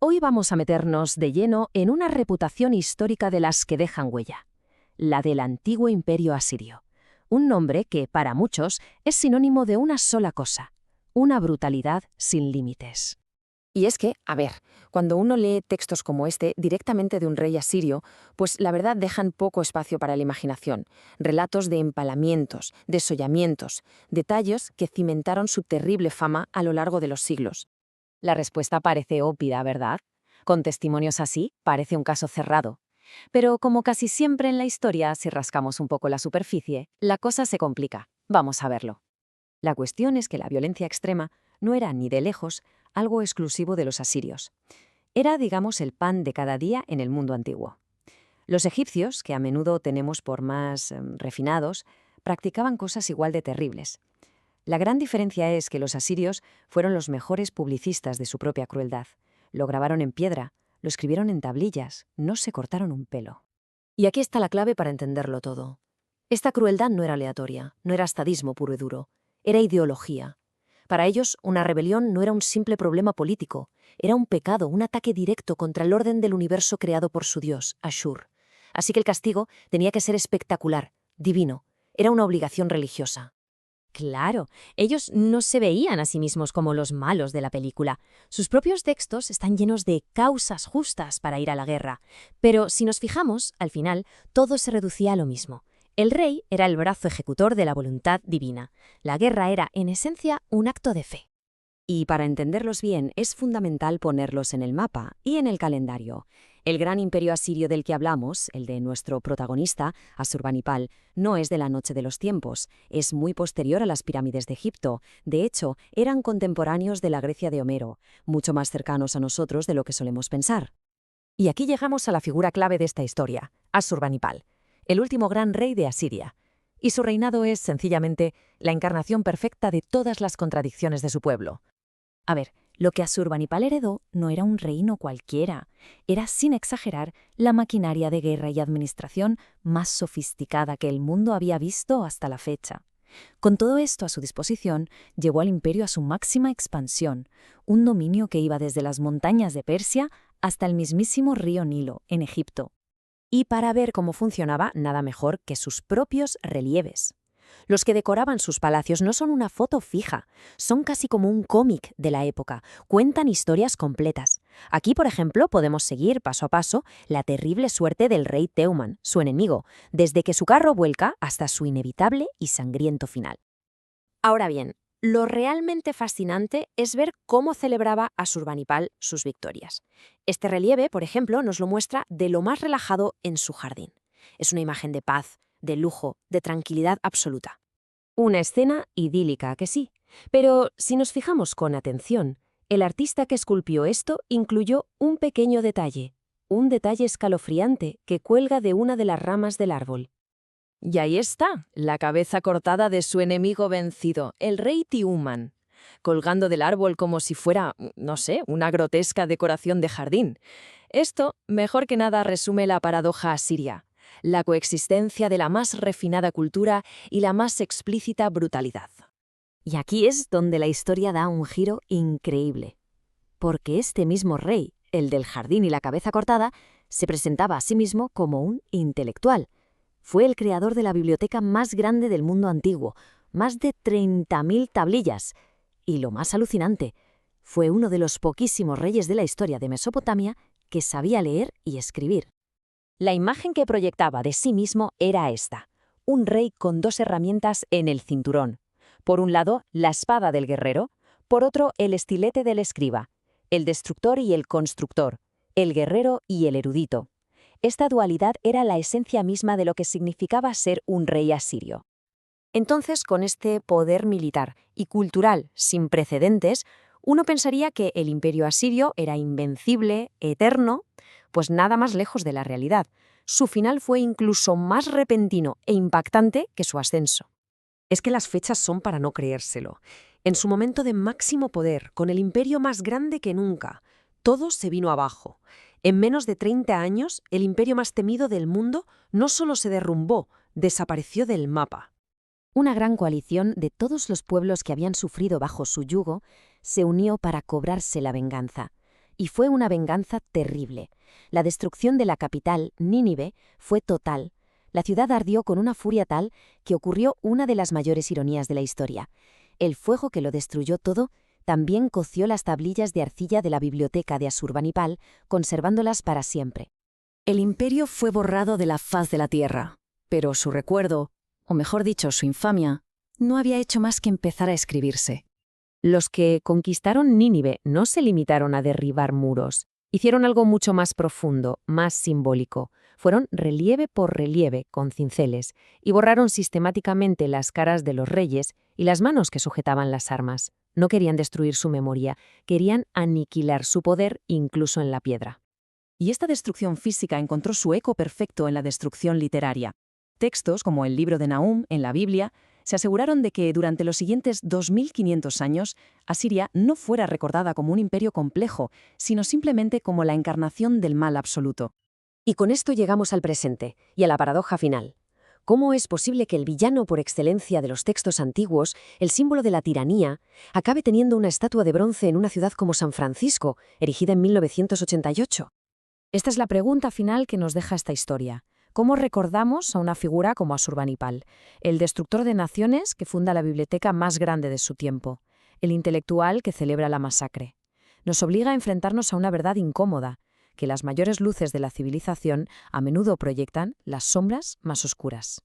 Hoy vamos a meternos de lleno en una reputación histórica de las que dejan huella, la del antiguo imperio asirio. Un nombre que, para muchos, es sinónimo de una sola cosa: una brutalidad sin límites. Y es que, a ver, cuando uno lee textos como este directamente de un rey asirio, pues la verdad dejan poco espacio para la imaginación. Relatos de empalamientos, desollamientos, detalles que cimentaron su terrible fama a lo largo de los siglos. La respuesta parece obvia, ¿verdad? Con testimonios así, parece un caso cerrado. Pero como casi siempre en la historia, si rascamos un poco la superficie, la cosa se complica. Vamos a verlo. La cuestión es que la violencia extrema no era ni de lejos algo exclusivo de los asirios. Era, digamos, el pan de cada día en el mundo antiguo. Los egipcios, que a menudo tenemos por más refinados, practicaban cosas igual de terribles. La gran diferencia es que los asirios fueron los mejores publicistas de su propia crueldad. Lo grabaron en piedra, lo escribieron en tablillas, no se cortaron un pelo. Y aquí está la clave para entenderlo todo. Esta crueldad no era aleatoria, no era sadismo puro y duro, era ideología. Para ellos, una rebelión no era un simple problema político, era un pecado, un ataque directo contra el orden del universo creado por su dios, Ashur. Así que el castigo tenía que ser espectacular, divino, era una obligación religiosa. Claro, ellos no se veían a sí mismos como los malos de la película. Sus propios textos están llenos de causas justas para ir a la guerra. Pero si nos fijamos, al final, todo se reducía a lo mismo. El rey era el brazo ejecutor de la voluntad divina. La guerra era, en esencia, un acto de fe. Y para entenderlos bien es fundamental ponerlos en el mapa y en el calendario. El gran imperio asirio del que hablamos, el de nuestro protagonista, Asurbanipal, no es de la noche de los tiempos, es muy posterior a las pirámides de Egipto. De hecho, eran contemporáneos de la Grecia de Homero, mucho más cercanos a nosotros de lo que solemos pensar. Y aquí llegamos a la figura clave de esta historia, Asurbanipal, el último gran rey de Asiria. Y su reinado es, sencillamente, la encarnación perfecta de todas las contradicciones de su pueblo. A ver, lo que Asurbanipal heredó no era un reino cualquiera, era, sin exagerar, la maquinaria de guerra y administración más sofisticada que el mundo había visto hasta la fecha. Con todo esto a su disposición, llevó al imperio a su máxima expansión, un dominio que iba desde las montañas de Persia hasta el mismísimo río Nilo, en Egipto. Y para ver cómo funcionaba, nada mejor que sus propios relieves. Los que decoraban sus palacios no son una foto fija, son casi como un cómic de la época, cuentan historias completas. Aquí, por ejemplo, podemos seguir paso a paso la terrible suerte del rey Teuman, su enemigo, desde que su carro vuelca hasta su inevitable y sangriento final. Ahora bien, lo realmente fascinante es ver cómo celebraba Asurbanipal sus victorias. Este relieve, por ejemplo, nos lo muestra de lo más relajado en su jardín. Es una imagen de paz, de lujo, de tranquilidad absoluta. Una escena idílica, que sí. Pero si nos fijamos con atención, el artista que esculpió esto incluyó un pequeño detalle, un detalle escalofriante que cuelga de una de las ramas del árbol. Y ahí está, la cabeza cortada de su enemigo vencido, el rey Tiuman, colgando del árbol como si fuera, no sé, una grotesca decoración de jardín. Esto, mejor que nada, resume la paradoja asiria, la coexistencia de la más refinada cultura y la más explícita brutalidad. Y aquí es donde la historia da un giro increíble. Porque este mismo rey, el del jardín y la cabeza cortada, se presentaba a sí mismo como un intelectual. Fue el creador de la biblioteca más grande del mundo antiguo, más de 30.000 tablillas. Y lo más alucinante, fue uno de los poquísimos reyes de la historia de Mesopotamia que sabía leer y escribir. La imagen que proyectaba de sí mismo era esta: un rey con dos herramientas en el cinturón. Por un lado, la espada del guerrero, por otro, el estilete del escriba, el destructor y el constructor, el guerrero y el erudito. Esta dualidad era la esencia misma de lo que significaba ser un rey asirio. Entonces, con este poder militar y cultural sin precedentes, uno pensaría que el imperio asirio era invencible, eterno, pues nada más lejos de la realidad. Su final fue incluso más repentino e impactante que su ascenso. Es que las fechas son para no creérselo. En su momento de máximo poder, con el imperio más grande que nunca, todo se vino abajo. En menos de 30 años, el imperio más temido del mundo no solo se derrumbó, desapareció del mapa. Una gran coalición de todos los pueblos que habían sufrido bajo su yugo se unió para cobrarse la venganza. y fue una venganza terrible. La destrucción de la capital, Nínive, fue total. La ciudad ardió con una furia tal que ocurrió una de las mayores ironías de la historia. El fuego que lo destruyó todo también coció las tablillas de arcilla de la biblioteca de Asurbanipal, conservándolas para siempre. El imperio fue borrado de la faz de la tierra, pero su recuerdo, o mejor dicho, su infamia, no había hecho más que empezar a escribirse. Los que conquistaron Nínive no se limitaron a derribar muros. Hicieron algo mucho más profundo, más simbólico. Fueron relieve por relieve, con cinceles, y borraron sistemáticamente las caras de los reyes y las manos que sujetaban las armas. No querían destruir su memoria, querían aniquilar su poder incluso en la piedra. Y esta destrucción física encontró su eco perfecto en la destrucción literaria. Textos como el libro de Nahum en la Biblia se aseguraron de que durante los siguientes 2500 años Asiria no fuera recordada como un imperio complejo, sino simplemente como la encarnación del mal absoluto. Y con esto llegamos al presente y a la paradoja final. ¿Cómo es posible que el villano por excelencia de los textos antiguos, el símbolo de la tiranía, acabe teniendo una estatua de bronce en una ciudad como San Francisco, erigida en 1988? Esta es la pregunta final que nos deja esta historia. ¿Cómo recordamos a una figura como Asurbanipal, el destructor de naciones que funda la biblioteca más grande de su tiempo, el intelectual que celebra la masacre? Nos obliga a enfrentarnos a una verdad incómoda, que las mayores luces de la civilización a menudo proyectan las sombras más oscuras.